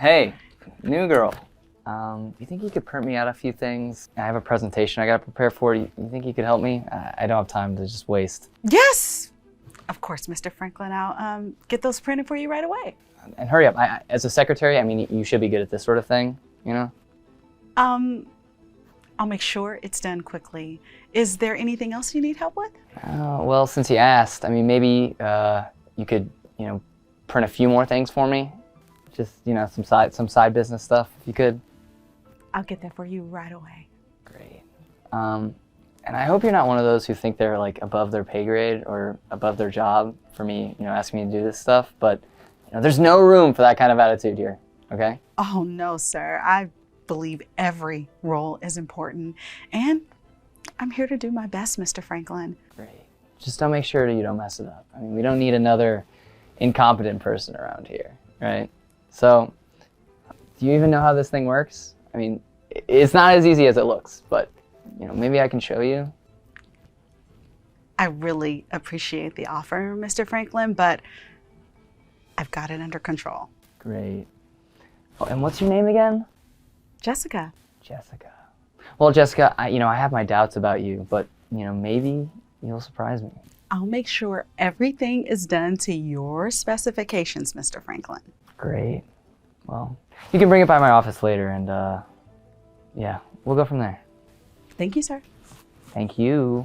Hey, new girl. You think you could print me out a few things? I have a presentation I gotta prepare for. You think you could help me? I don't have time to just waste. Yes! Of course, Mr. Franklin. I'll get those printed for you right away. And hurry up. As a secretary, I mean, you should be good at this sort of thing, you know? I'll make sure it's done quickly. Is there anything else you need help with? Well, since you asked, I mean, maybe you could, print a few more things for me. Just, some side business stuff, if you could. I'll get that for you right away. Great. And I hope you're not one of those who think they're like above their pay grade or above their job for me, asking me to do this stuff. But there's no room for that kind of attitude here, okay? Oh, no, sir. I believe every role is important. And I'm here to do my best, Mr. Franklin. Great. Just don't make sure that you don't mess it up. I mean, we don't need another incompetent person around here, right? So, do you even know how this thing works? I mean, it's not as easy as it looks, but, maybe I can show you. I really appreciate the offer, Mr. Franklin, but I've got it under control. Great. Oh, and what's your name again? Jessica. Jessica. Well, Jessica, I have my doubts about you, but, maybe you'll surprise me. I'll make sure everything is done to your specifications, Mr. Franklin. Great. Well, you can bring it by my office later and, yeah, we'll go from there. Thank you, sir. Thank you.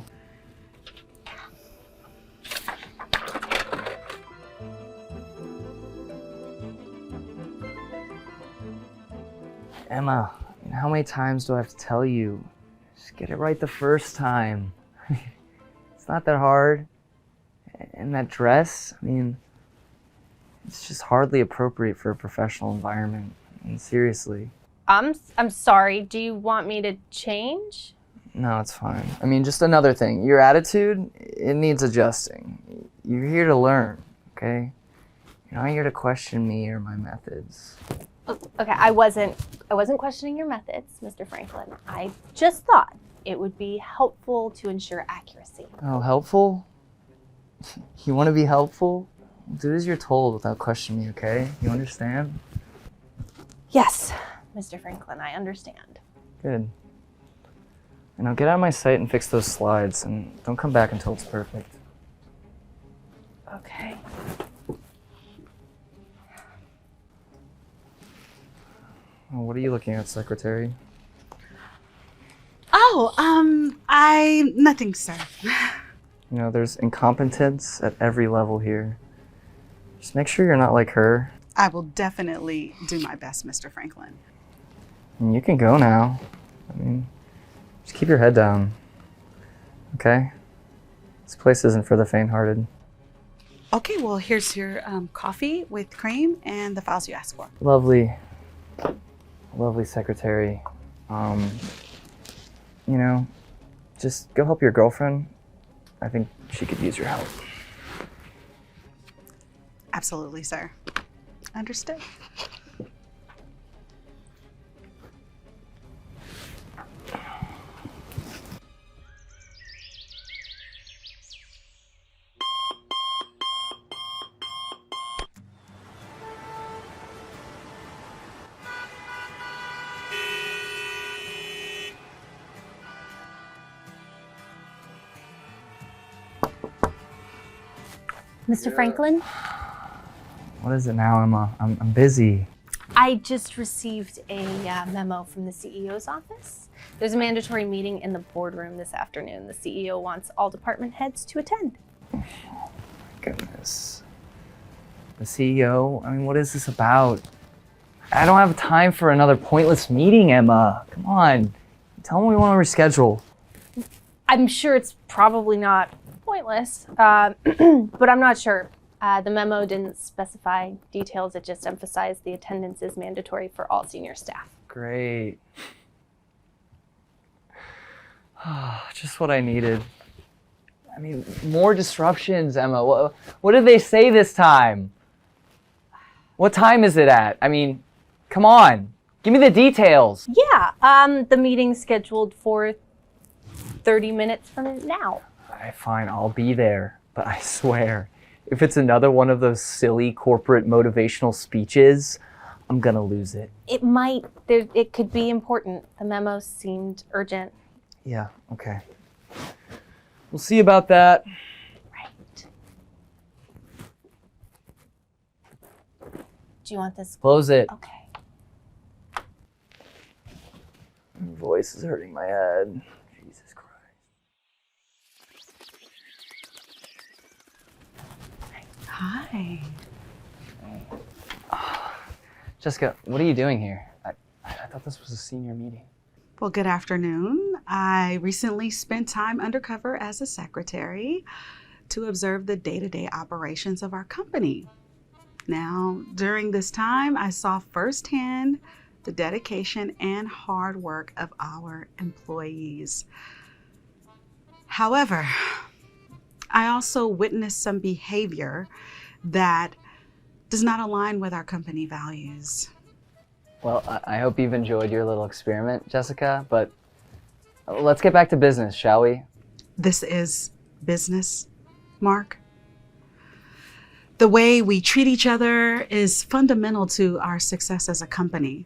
Emma, how many times do I have to tell you? Just get it right the first time. It's not that hard. And that dress, I mean, it's just hardly appropriate for a professional environment. I mean, seriously. I'm sorry, do you want me to change? No, it's fine. I mean, just another thing. Your attitude, it needs adjusting. You're here to learn, okay? You're not here to question me or my methods. Okay, I wasn't questioning your methods, Mr. Franklin. I just thought it would be helpful to ensure accuracy. Oh, helpful? You want to be helpful? Do as you're told without questioning me, okay? You understand? Yes, Mr. Franklin, I understand. Good. And now get out of my sight and fix those slides, and don't come back until it's perfect. Okay. Oh, what are you looking at, Secretary? Oh, nothing, sir. There's incompetence at every level here. Just make sure you're not like her. I will definitely do my best, Mr. Franklin. And you can go now. I mean, just keep your head down, okay? This place isn't for the faint-hearted. Okay, well, here's your coffee with cream and the files you asked for. Lovely, lovely secretary. Just go help your girlfriend. I think she could use your help. Absolutely, sir. Understood. Mr. Franklin? What is it now, Emma? I'm busy. I just received a memo from the CEO's office. There's a mandatory meeting in the boardroom this afternoon. The CEO wants all department heads to attend. Oh, my goodness. The CEO? I mean, what is this about? I don't have time for another pointless meeting, Emma. Come on. Tell them we want to reschedule. I'm sure it's probably not pointless, but I'm not sure. The memo didn't specify details. It just emphasized the attendance is mandatory for all senior staff. Great. Just what I needed. I mean, more disruptions, Emma. What did they say this time? What time is it at? I mean, come on. Give me the details. Yeah, the meeting's scheduled for 30 minutes from now. Fine, I'll be there. But I swear, if it's another one of those silly corporate motivational speeches, I'm gonna lose it. It could be important. The memo seemed urgent. Yeah, okay. We'll see about that. Right. Do you want this? Close it. Okay. My voice is hurting my head. Jesus Christ. Hi. Jessica, what are you doing here? I thought this was a senior meeting. Well, good afternoon. I recently spent time undercover as a secretary to observe the day-to-day operations of our company. Now, during this time, I saw firsthand the dedication and hard work of our employees. However, I also witnessed some behavior that does not align with our company values. Well, I hope you've enjoyed your little experiment, Jessica, but let's get back to business, shall we? This is business, Mark. The way we treat each other is fundamental to our success as a company.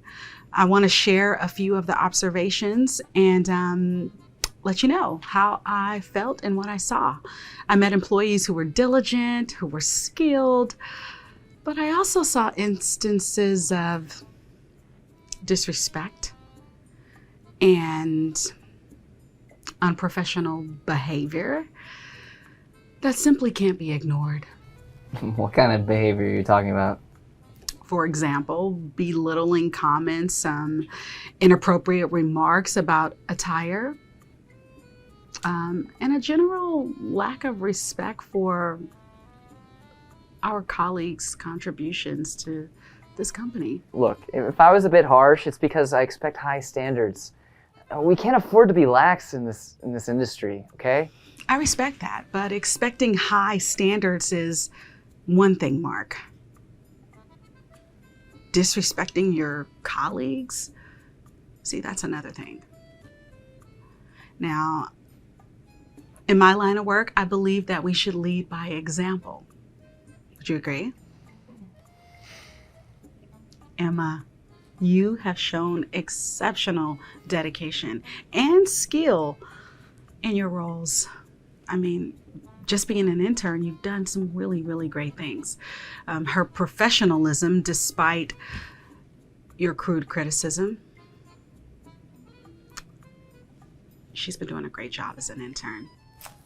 I want to share a few of the observations and let you know how I felt and what I saw. I met employees who were diligent, who were skilled, but I also saw instances of disrespect and unprofessional behavior that simply can't be ignored. What kind of behavior are you talking about? For example, belittling comments, inappropriate remarks about attire, and a general lack of respect for our colleagues' contributions to this company. Look, if I was a bit harsh, it's because I expect high standards. We can't afford to be lax in this industry, okay? I respect that, but expecting high standards is one thing, Mark. Disrespecting your colleagues, see, that's another thing. Now, in my line of work, I believe that we should lead by example. Would you agree? Emma, you have shown exceptional dedication and skill in your roles. I mean, just being an intern, you've done some really, really great things. Her professionalism, despite your crude criticism, she's been doing a great job as an intern.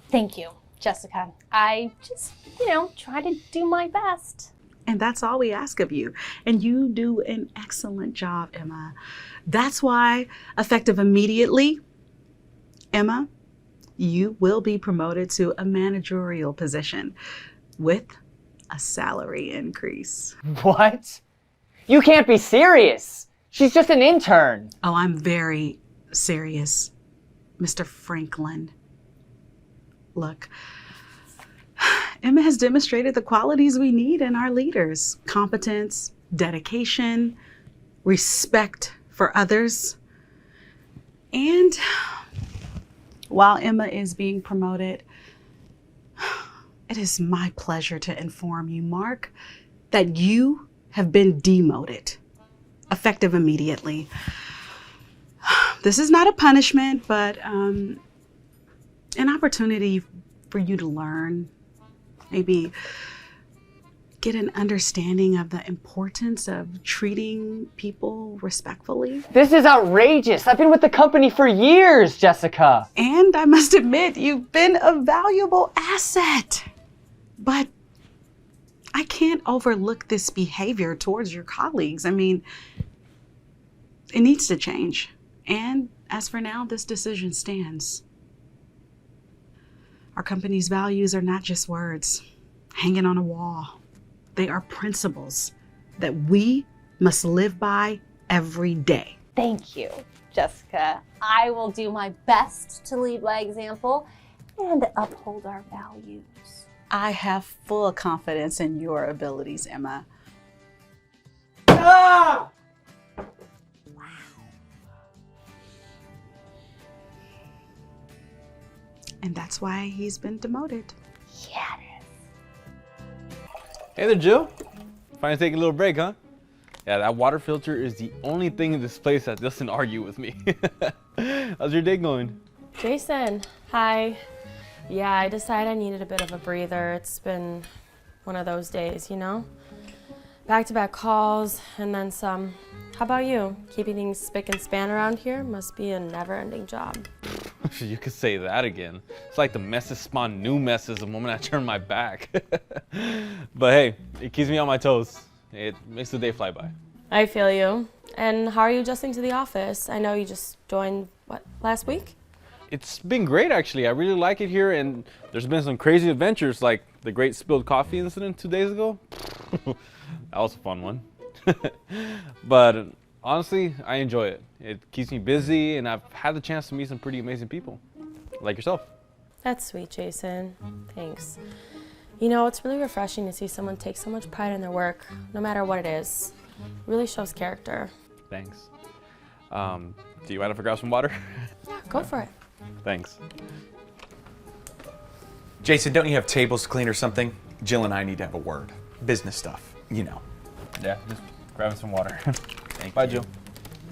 Thank you, Jessica. I just, try to do my best. And that's all we ask of you. And you do an excellent job, Emma. That's why, effective immediately, Emma, you will be promoted to a managerial position with a salary increase. What? You can't be serious. She's just an intern. Oh, I'm very serious, Mr. Franklin. Look, Emma has demonstrated the qualities we need in our leaders: competence, dedication, respect for others. And while Emma is being promoted, it is my pleasure to inform you, Mark, that you have been demoted, effective immediately. This is not a punishment, but an opportunity for you to learn, maybe get an understanding of the importance of treating people respectfully. This is outrageous. I've been with the company for years, Jessica. And I must admit, you've been a valuable asset. But I can't overlook this behavior towards your colleagues. I mean, it needs to change. And as for now, this decision stands. Our company's values are not just words hanging on a wall. They are principles that we must live by every day. Thank you, Jessica. I will do my best to lead by example and uphold our values. I have full confidence in your abilities, Emma. Ah! And that's why he's been demoted. Yes. Hey there, Jill. Finally taking a little break, huh? Yeah, that water filter is the only thing in this place that doesn't argue with me. How's your day going? Jason, hi. Yeah, I decided I needed a bit of a breather. It's been one of those days, you know? Back-to-back calls and then some. How about you? Keeping things spick and span around here must be a never-ending job. You could say that again. It's like the messes spawn new messes the moment I turn my back. But hey, it keeps me on my toes. It makes the day fly by. I feel you. And how are you adjusting to the office? I know you just joined, last week? It's been great, actually. I really like it here, and there's been some crazy adventures, like the great spilled coffee incident 2 days ago. That was a fun one. But honestly, I enjoy it. It keeps me busy, and I've had the chance to meet some pretty amazing people, like yourself. That's sweet, Jason. Thanks. You know, it's really refreshing to see someone take so much pride in their work, no matter what it is. It really shows character. Thanks. Do you mind if I grab some water? Yeah, go for it. Thanks. Jason, don't you have tables to clean or something? Jill and I need to have a word. Business stuff, you know. Yeah, just grabbing some water. Thank Bye, you. Jill.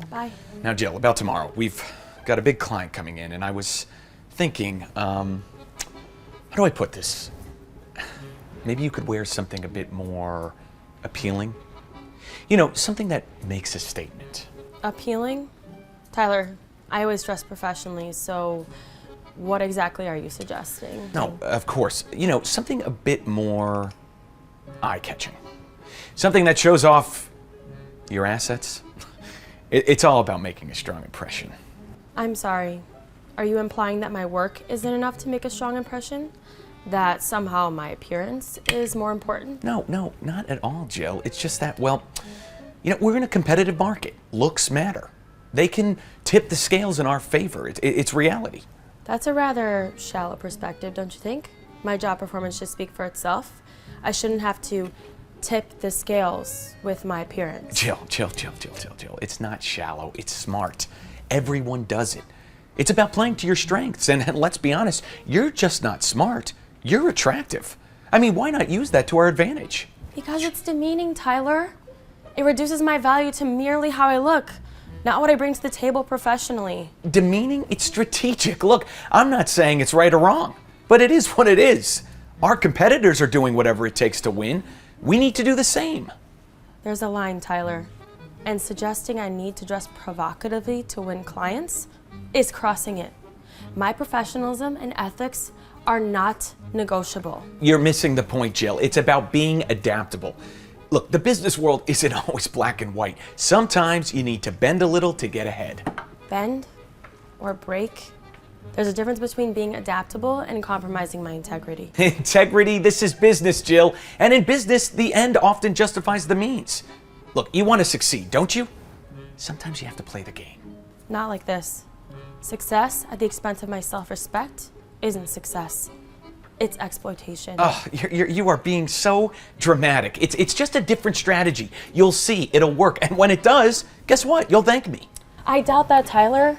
Bye. Now, Jill, about tomorrow. We've got a big client coming in, and I was thinking, how do I put this? Maybe you could wear something a bit more appealing. You know, something that makes a statement. Appealing? Tyler, I always dress professionally, so what exactly are you suggesting? No, of course. You know, something a bit more eye-catching. Something that shows off your assets. It's all about making a strong impression. I'm sorry. Are you implying that my work isn't enough to make a strong impression? That somehow my appearance is more important? No, not at all, Jill. It's just that, well, you know, we're in a competitive market. Looks matter. They can tip the scales in our favor. It's reality. That's a rather shallow perspective, don't you think? My job performance should speak for itself. I shouldn't have to tip the scales with my appearance. Jill. It's not shallow, it's smart. Everyone does it. It's about playing to your strengths, and let's be honest, you're just not smart. You're attractive. I mean, why not use that to our advantage? Because it's demeaning, Tyler. It reduces my value to merely how I look, not what I bring to the table professionally. Demeaning? It's strategic. Look, I'm not saying it's right or wrong, but it is what it is. Our competitors are doing whatever it takes to win. We need to do the same. There's a line, Tyler, and suggesting I need to dress provocatively to win clients is crossing it. My professionalism and ethics are not negotiable. You're missing the point, Jill. It's about being adaptable. Look, the business world isn't always black and white. Sometimes you need to bend a little to get ahead. Bend or break? There's a difference between being adaptable and compromising my integrity. Integrity, this is business, Jill. And in business, the end often justifies the means. Look, you want to succeed, don't you? Sometimes you have to play the game. Not like this. Success at the expense of my self-respect isn't success. It's exploitation. Oh, you are being so dramatic. It's just a different strategy. You'll see, it'll work. And when it does, guess what? You'll thank me. I doubt that, Tyler.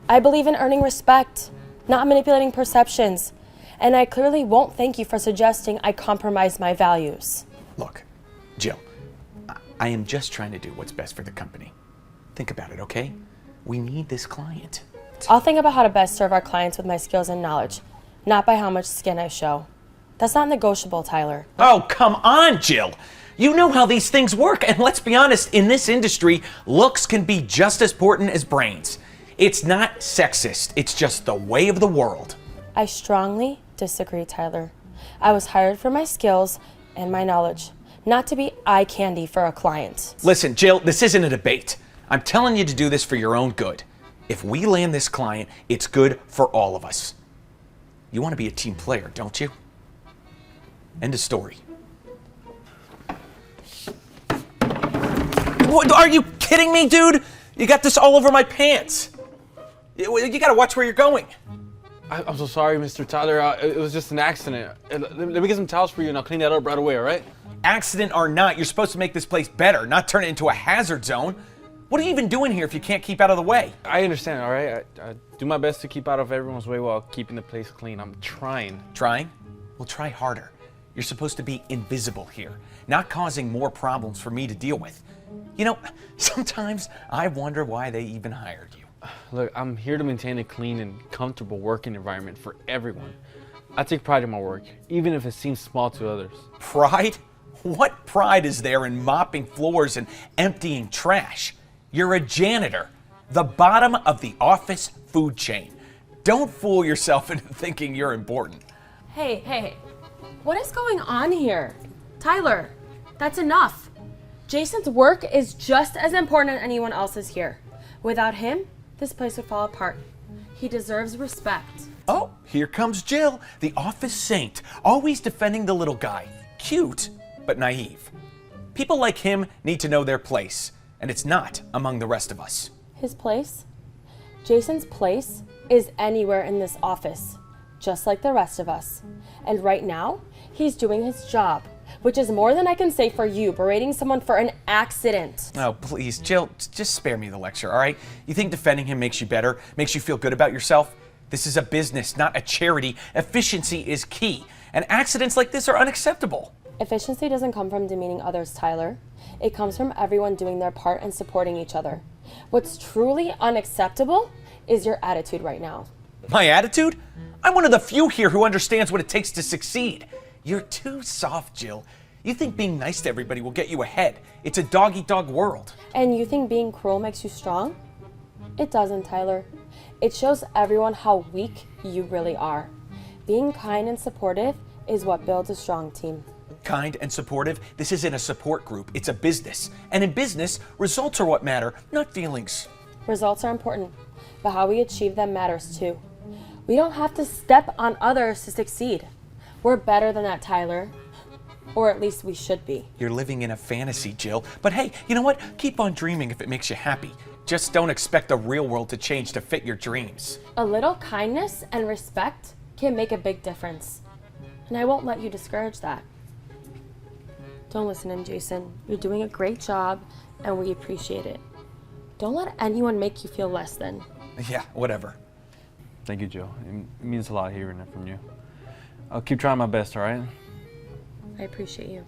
I believe in earning respect, not manipulating perceptions. And I clearly won't thank you for suggesting I compromise my values. Look, Jill, I am just trying to do what's best for the company. Think about it, okay? We need this client. I'll think about how to best serve our clients with my skills and knowledge, not by how much skin I show. That's not negotiable, Tyler. Oh, come on, Jill. You know how these things work, and let's be honest, in this industry, looks can be just as important as brains. It's not sexist, it's just the way of the world. I strongly disagree, Tyler. I was hired for my skills and my knowledge, not to be eye candy for a client. Listen, Jill, this isn't a debate. I'm telling you to do this for your own good. If we land this client, it's good for all of us. You want to be a team player, don't you? End of story. What, are you kidding me, dude? You got this all over my pants. You gotta watch where you're going. I'm so sorry, Mr. Tyler. It was just an accident. Let me get some towels for you, and I'll clean that up right away, all right? Accident or not, you're supposed to make this place better, not turn it into a hazard zone. What are you even doing here if you can't keep out of the way? I understand, all right? I do my best to keep out of everyone's way while keeping the place clean. I'm trying. Trying? Well, try harder. You're supposed to be invisible here, not causing more problems for me to deal with. You know, sometimes I wonder why they even hired you. Look, I'm here to maintain a clean and comfortable working environment for everyone. I take pride in my work, even if it seems small to others. Pride? What pride is there in mopping floors and emptying trash? You're a janitor, the bottom of the office food chain. Don't fool yourself into thinking you're important. Hey, what is going on here? Tyler, that's enough. Jason's work is just as important as anyone else's here. Without him, this place would fall apart. He deserves respect. Oh, here comes Jill, the office saint, always defending the little guy. Cute, but naive. People like him need to know their place, and it's not among the rest of us. His place? Jason's place is anywhere in this office, just like the rest of us. And right now, he's doing his job, which is more than I can say for you berating someone for an accident. Oh, please, Jill, just spare me the lecture, all right? You think defending him makes you better, makes you feel good about yourself? This is a business, not a charity. Efficiency is key, and accidents like this are unacceptable. Efficiency doesn't come from demeaning others, Tyler. It comes from everyone doing their part and supporting each other. What's truly unacceptable is your attitude right now. My attitude? I'm one of the few here who understands what it takes to succeed. You're too soft, Jill. You think being nice to everybody will get you ahead. It's a dog-eat-dog world. And you think being cruel makes you strong? It doesn't, Tyler. It shows everyone how weak you really are. Being kind and supportive is what builds a strong team. Kind and supportive? This isn't a support group, it's a business. And in business, results are what matter, not feelings. Results are important, but how we achieve them matters too. We don't have to step on others to succeed. We're better than that, Tyler. Or at least we should be. You're living in a fantasy, Jill. But hey, you know what? Keep on dreaming if it makes you happy. Just don't expect the real world to change to fit your dreams. A little kindness and respect can make a big difference. And I won't let you discourage that. Don't listen to him, Jason. You're doing a great job, and we appreciate it. Don't let anyone make you feel less than. Yeah, whatever. Thank you, Jill. It means a lot hearing it from you. I'll keep trying my best, all right? I appreciate you.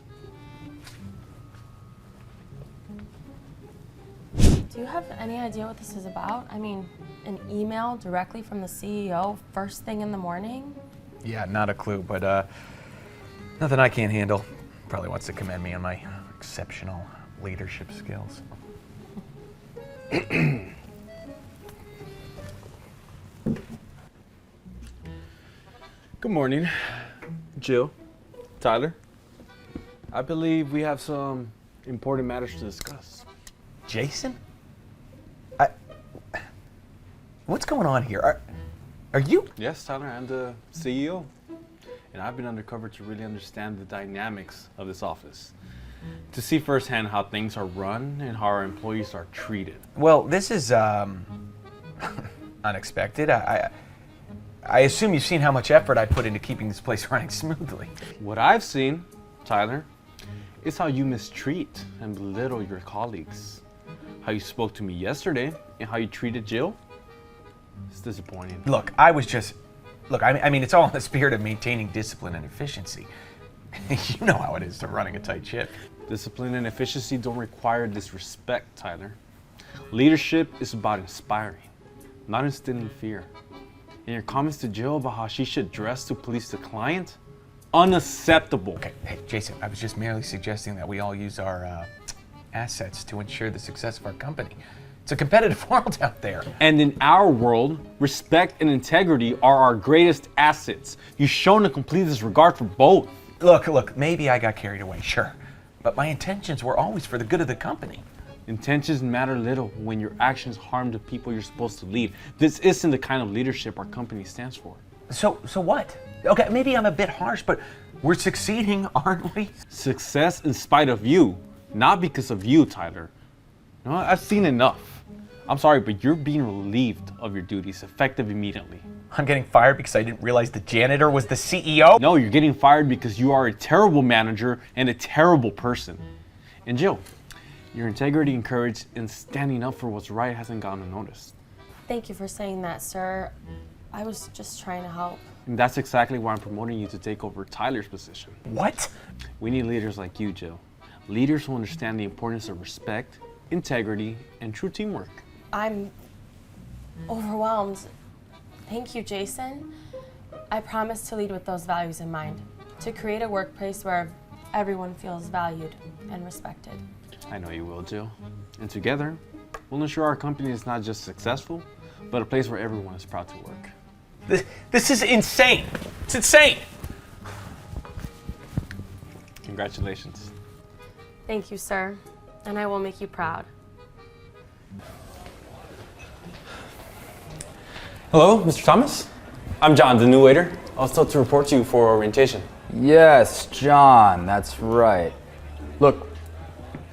Do you have any idea what this is about? I mean, an email directly from the CEO first thing in the morning? Yeah, not a clue, but nothing I can't handle. Probably wants to commend me on my exceptional leadership skills. Good morning, Jill, Tyler. I believe we have some important matters to discuss. Jason? What's going on here? Are you? Yes, Tyler, I'm the CEO. And I've been undercover to really understand the dynamics of this office. To see firsthand how things are run and how our employees are treated. Well, this is unexpected. I assume you've seen how much effort I put into keeping this place running smoothly. What I've seen, Tyler, is how you mistreat and belittle your colleagues. How you spoke to me yesterday and how you treated Jill. It's disappointing. Look, I mean, it's all in the spirit of maintaining discipline and efficiency. You know how it is to running a tight ship. Discipline and efficiency don't require disrespect, Tyler. Leadership is about inspiring, not instilling fear. And your comments to Jill about how she should dress to police the client? Unacceptable. Okay, hey, Jason, I was just merely suggesting that we all use our assets to ensure the success of our company. It's a competitive world out there. And in our world, respect and integrity are our greatest assets. You've shown a complete disregard for both. Look, maybe I got carried away, sure. But my intentions were always for the good of the company. Intentions matter little when your actions harm the people you're supposed to lead. This isn't the kind of leadership our company stands for. So what? Okay, maybe I'm a bit harsh, but we're succeeding, aren't we? Success in spite of you, not because of you, Tyler. You know, I've seen enough. I'm sorry, but you're being relieved of your duties effective immediately. I'm getting fired because I didn't realize the janitor was the CEO? No, you're getting fired because you are a terrible manager and a terrible person. And Jill, your integrity and courage in standing up for what's right hasn't gone unnoticed. Thank you for saying that, sir. I was just trying to help. And that's exactly why I'm promoting you to take over Tyler's position. What? We need leaders like you, Jill. Leaders who understand the importance of respect, integrity, and true teamwork. I'm overwhelmed. Thank you, Jason. I promise to lead with those values in mind, to create a workplace where everyone feels valued and respected. I know you will, Jill. And together, we'll ensure our company is not just successful, but a place where everyone is proud to work. This is insane. It's insane. Congratulations. Thank you, sir, and I will make you proud. Hello, Mr. Thomas? I'm John, the new waiter. I was told to report to you for orientation. Yes, John, that's right. Look,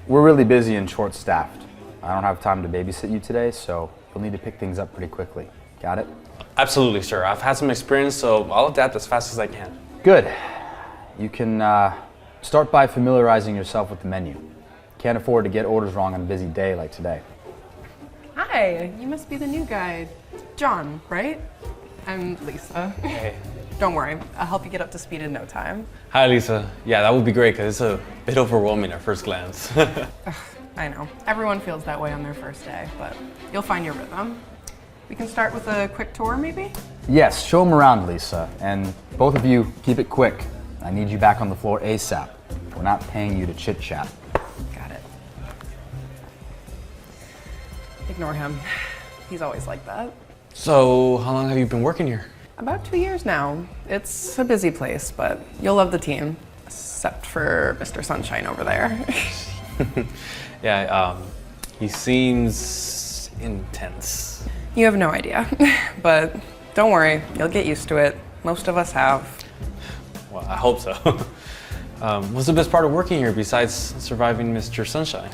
we're really busy and short-staffed. I don't have time to babysit you today, so you'll need to pick things up pretty quickly. Got it? Absolutely, sir. I've had some experience, so I'll adapt as fast as I can. Good. You can start by familiarizing yourself with the menu. Can't afford to get orders wrong on a busy day like today. Hi, you must be the new guy. John, right? I'm Lisa. Hey. Don't worry, I'll help you get up to speed in no time. Hi, Lisa. Yeah, that would be great, because it's a bit overwhelming at first glance. I know, everyone feels that way on their first day, but you'll find your rhythm. We can start with a quick tour, maybe? Yes, show them around, Lisa. And both of you, keep it quick. I need you back on the floor ASAP. We're not paying you to chit-chat. Got it. Ignore him. He's always like that. So, how long have you been working here? About 2 years now. It's a busy place, but you'll love the team. Except for Mr. Sunshine over there. Yeah, he seems intense. You have no idea, but don't worry, you'll get used to it. Most of us have. Well, I hope so. What's the best part of working here besides surviving Mr. Sunshine?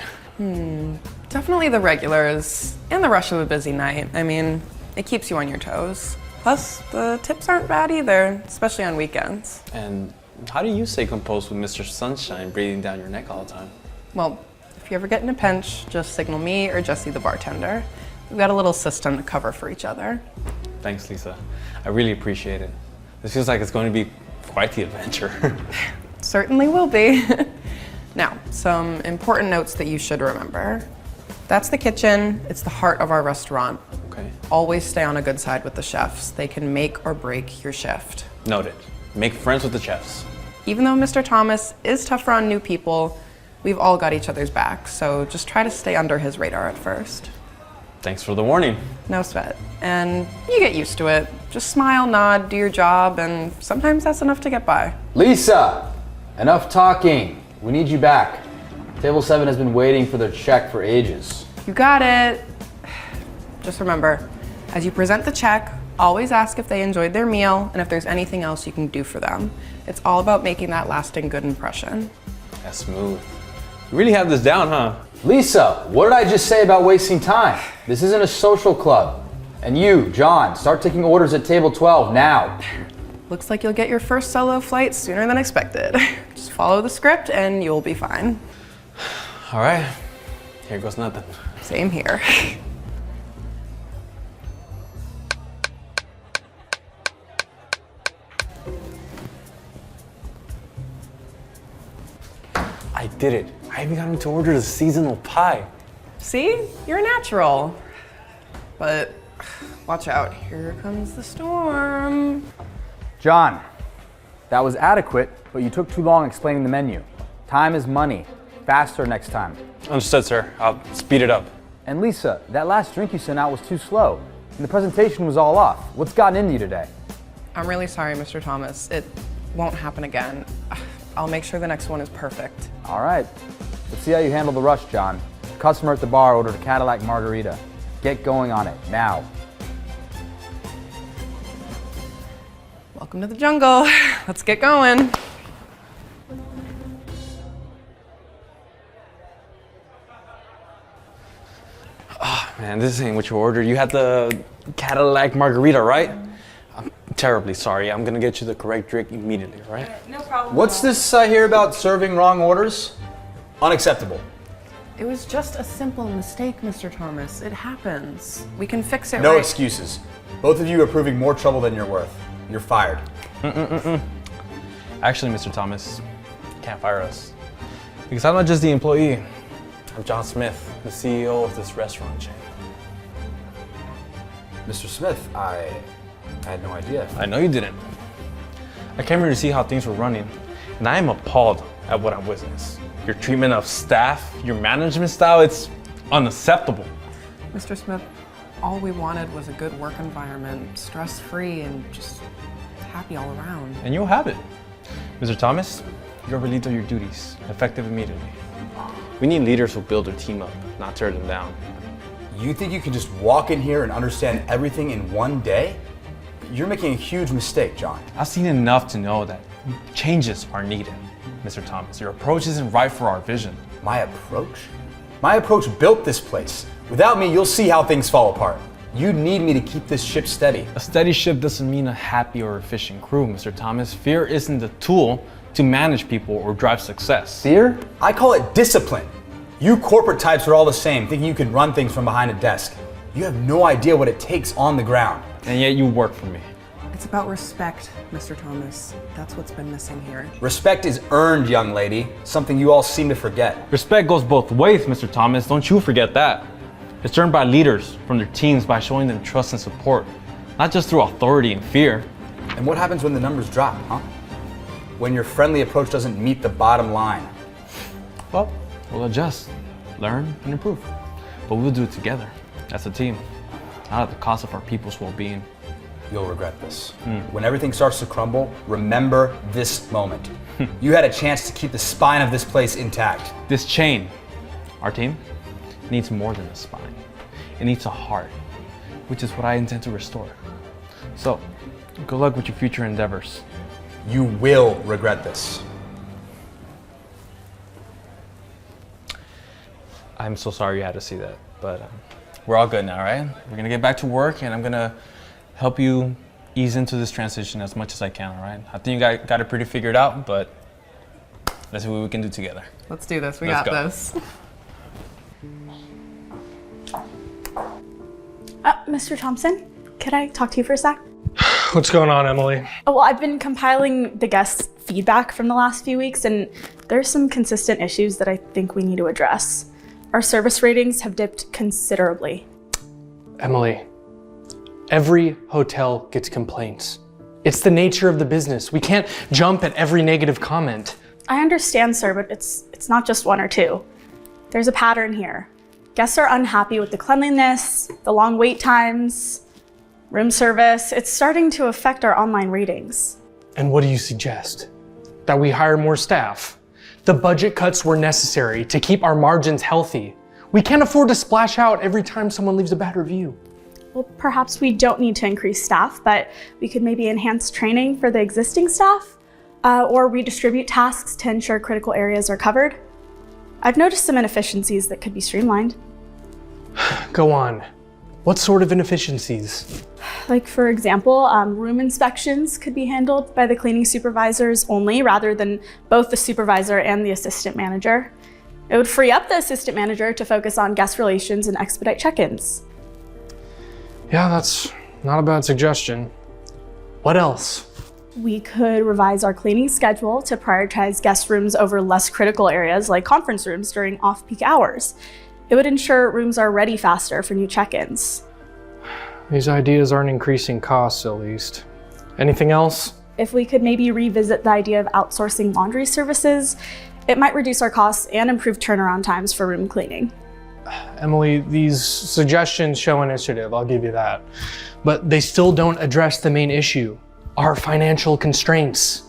Definitely the regulars and the rush of a busy night. I mean, it keeps you on your toes. Plus, the tips aren't bad either, especially on weekends. And how do you stay composed with Mr. Sunshine breathing down your neck all the time? Well, if you ever get in a pinch, just signal me or Jesse the bartender. We've got a little system to cover for each other. Thanks, Lisa. I really appreciate it. This feels like it's going to be quite the adventure. Certainly will be. Now, some important notes that you should remember. That's the kitchen. It's the heart of our restaurant. Okay. Always stay on a good side with the chefs. They can make or break your shift. Noted. Make friends with the chefs. Even though Mr. Thomas is tougher on new people, we've all got each other's back, so just try to stay under his radar at first. Thanks for the warning. No sweat. And you get used to it. Just smile, nod, do your job, and sometimes that's enough to get by. Lisa, enough talking. We need you back. Table 7 has been waiting for their check for ages. You got it. Just remember, as you present the check, always ask if they enjoyed their meal and if there's anything else you can do for them. It's all about making that lasting good impression. That's smooth. You really have this down, huh? Lisa, what did I just say about wasting time? This isn't a social club. And you, John, start taking orders at table 12 now. Looks like you'll get your first solo flight sooner than expected. Just follow the script and you'll be fine. All right. Here goes nothing. Same here. I did it. I even got him to order the seasonal pie. See? You're a natural. But watch out, here comes the storm. John, that was adequate, but you took too long explaining the menu. Time is money. Faster next time. Understood, sir. I'll speed it up. And Lisa, that last drink you sent out was too slow. And the presentation was all off. What's gotten into you today? I'm really sorry, Mr. Thomas. It won't happen again. I'll make sure the next one is perfect. All right. Let's see how you handle the rush, John. The customer at the bar ordered a Cadillac margarita. Get going on it, now. Welcome to the jungle. Let's get going. Man, this ain't what you ordered. You had the Cadillac margarita, right? I'm terribly sorry. I'm gonna get you the correct drink immediately, all right? No problem. What's this I hear about serving wrong orders? Unacceptable. It was just a simple mistake, Mr. Thomas. It happens. We can fix it No right. excuses. Both of you are proving more trouble than you're worth. You're fired. Actually, Mr. Thomas, you can't fire us. Because I'm not just the employee. I'm John Smith, the CEO of this restaurant chain. Mr. Smith, I had no idea. I know you didn't. I came here to see how things were running, and I am appalled at what I witnessed. Your treatment of staff, your management style, it's unacceptable. Mr. Smith, all we wanted was a good work environment, stress-free and just happy all around. And you'll have it. Mr. Thomas, you're relieved of your duties, effective immediately. We need leaders who build their team up, not tear them down. You think you can just walk in here and understand everything in one day? You're making a huge mistake, John. I've seen enough to know that changes are needed. Mr. Thomas, your approach isn't right for our vision. My approach? My approach built this place. Without me, you'll see how things fall apart. You need me to keep this ship steady. A steady ship doesn't mean a happy or efficient crew, Mr. Thomas. Fear isn't the tool to manage people or drive success. Fear? I call it discipline. You corporate types are all the same, thinking you can run things from behind a desk. You have no idea what it takes on the ground. And yet you work for me. It's about respect, Mr. Thomas. That's what's been missing here. Respect is earned, young lady, something you all seem to forget. Respect goes both ways, Mr. Thomas. Don't you forget that. It's earned by leaders from their teams by showing them trust and support, not just through authority and fear. And what happens when the numbers drop, huh? When your friendly approach doesn't meet the bottom line? Well, we'll adjust, learn, and improve. But we'll do it together, as a team, not at the cost of our people's well-being. You'll regret this. When everything starts to crumble, remember this moment. You had a chance to keep the spine of this place intact. This chain, our team, needs more than a spine. It needs a heart, which is what I intend to restore. So, good luck with your future endeavors. You will regret this. I'm so sorry you had to see that, but we're all good now, right? We're gonna get back to work, and I'm gonna help you ease into this transition as much as I can, all right? I think you got it pretty figured out, but let's see what we can do together. Let's do this. We Let's got go. this. Mr. Thompson, could I talk to you for a sec? What's going on, Emily? Oh, well, I've been compiling the guest feedback from the last few weeks, and there's some consistent issues that I think we need to address. Our service ratings have dipped considerably. Emily, every hotel gets complaints. It's the nature of the business. We can't jump at every negative comment. I understand, sir, but it's not just one or two. There's a pattern here. Guests are unhappy with the cleanliness, the long wait times, room service. It's starting to affect our online ratings. And what do you suggest? That we hire more staff? The budget cuts were necessary to keep our margins healthy. We can't afford to splash out every time someone leaves a bad review. Well, perhaps we don't need to increase staff, but we could maybe enhance training for the existing staff or redistribute tasks to ensure critical areas are covered. I've noticed some inefficiencies that could be streamlined. Go on. What sort of inefficiencies? Like, for example, room inspections could be handled by the cleaning supervisors only rather than both the supervisor and the assistant manager. It would free up the assistant manager to focus on guest relations and expedite check-ins. Yeah, that's not a bad suggestion. What else? We could revise our cleaning schedule to prioritize guest rooms over less critical areas like conference rooms during off-peak hours. It would ensure rooms are ready faster for new check-ins. These ideas aren't increasing costs, at least. Anything else? If we could maybe revisit the idea of outsourcing laundry services, it might reduce our costs and improve turnaround times for room cleaning. Emily, these suggestions show initiative, I'll give you that. But they still don't address the main issue, our financial constraints.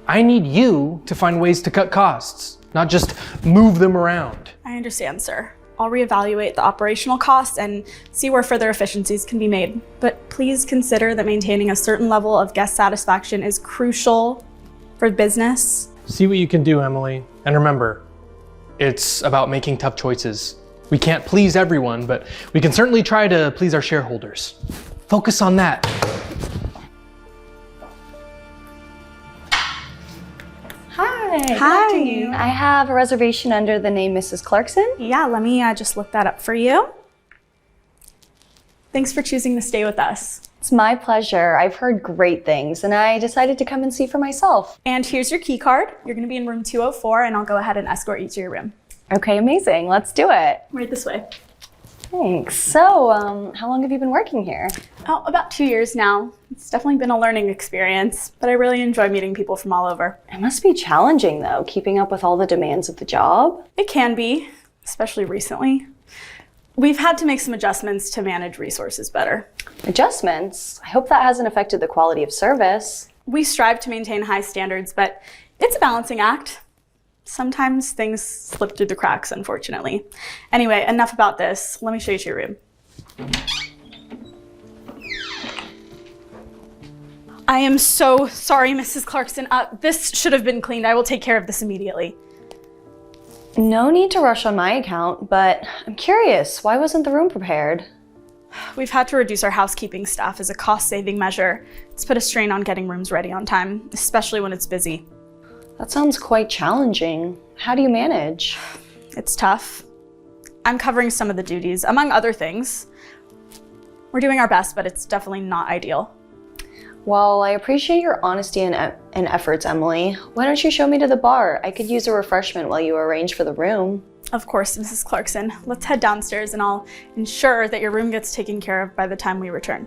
I need you to find ways to cut costs, not just move them around. I understand, sir. I'll reevaluate the operational costs and see where further efficiencies can be made. But please consider that maintaining a certain level of guest satisfaction is crucial for business. See what you can do, Emily. And remember, it's about making tough choices. We can't please everyone, but we can certainly try to please our shareholders. Focus on that. Hi. Good Hi. afternoon. I have a reservation under the name Mrs. Clarkson. Yeah, let me just look that up for you. Thanks for choosing to stay with us. It's my pleasure. I've heard great things, and I decided to come and see for myself. And here's your key card. You're gonna be in room 204, and I'll go ahead and escort you to your room. Okay, amazing. Let's do it. Right this way. Thanks. So, how long have you been working here? Oh, about 2 years now. It's definitely been a learning experience, but I really enjoy meeting people from all over. It must be challenging, though, keeping up with all the demands of the job. It can be, especially recently. We've had to make some adjustments to manage resources better. Adjustments? I hope that hasn't affected the quality of service. We strive to maintain high standards, but it's a balancing act. Sometimes things slip through the cracks, unfortunately. Anyway, enough about this. Let me show you to your room. I am so sorry, Mrs. Clarkson. This should have been cleaned. I will take care of this immediately. No need to rush on my account, but I'm curious, why wasn't the room prepared? We've had to reduce our housekeeping staff as a cost-saving measure. It's put a strain on getting rooms ready on time, especially when it's busy. That sounds quite challenging. How do you manage? It's tough. I'm covering some of the duties, among other things. We're doing our best, but it's definitely not ideal. Well, I appreciate your honesty and efforts, Emily. Why don't you show me to the bar? I could use a refreshment while you arrange for the room. Of course, Mrs. Clarkson. Let's head downstairs and I'll ensure that your room gets taken care of by the time we return.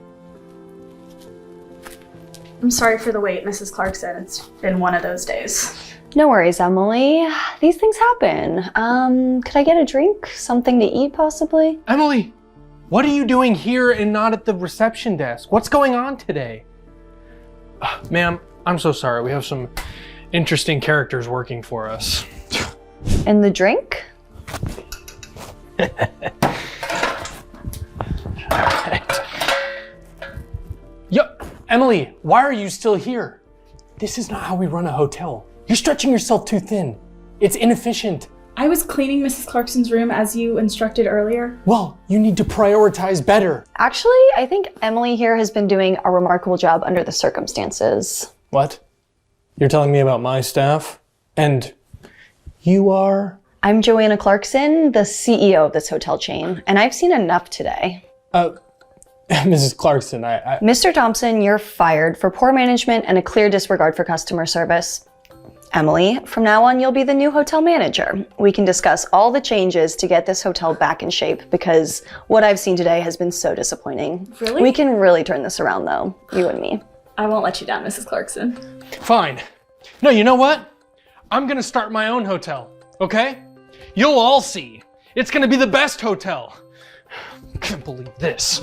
I'm sorry for the wait, Mrs. Clarkson. It's been one of those days. No worries, Emily. These things happen. Could I get a drink? Something to eat, possibly? Emily, what are you doing here and not at the reception desk? What's going on today? Ma'am, I'm so sorry. We have some interesting characters working for us. And the drink? Yo, Emily, why are you still here? This is not how we run a hotel. You're stretching yourself too thin. It's inefficient. I was cleaning Mrs. Clarkson's room as you instructed earlier. Well, you need to prioritize better. Actually, I think Emily here has been doing a remarkable job under the circumstances. What? You're telling me about my staff? And you are? I'm Joanna Clarkson, the CEO of this hotel chain, and I've seen enough today. Mrs. Clarkson, Mr. Thompson, you're fired for poor management and a clear disregard for customer service. Emily, from now on, you'll be the new hotel manager. We can discuss all the changes to get this hotel back in shape because what I've seen today has been so disappointing. Really? We can really turn this around though, you and me. I won't let you down, Mrs. Clarkson. Fine. No, you know what? I'm gonna start my own hotel, okay? You'll all see. It's gonna be the best hotel. I can't believe this.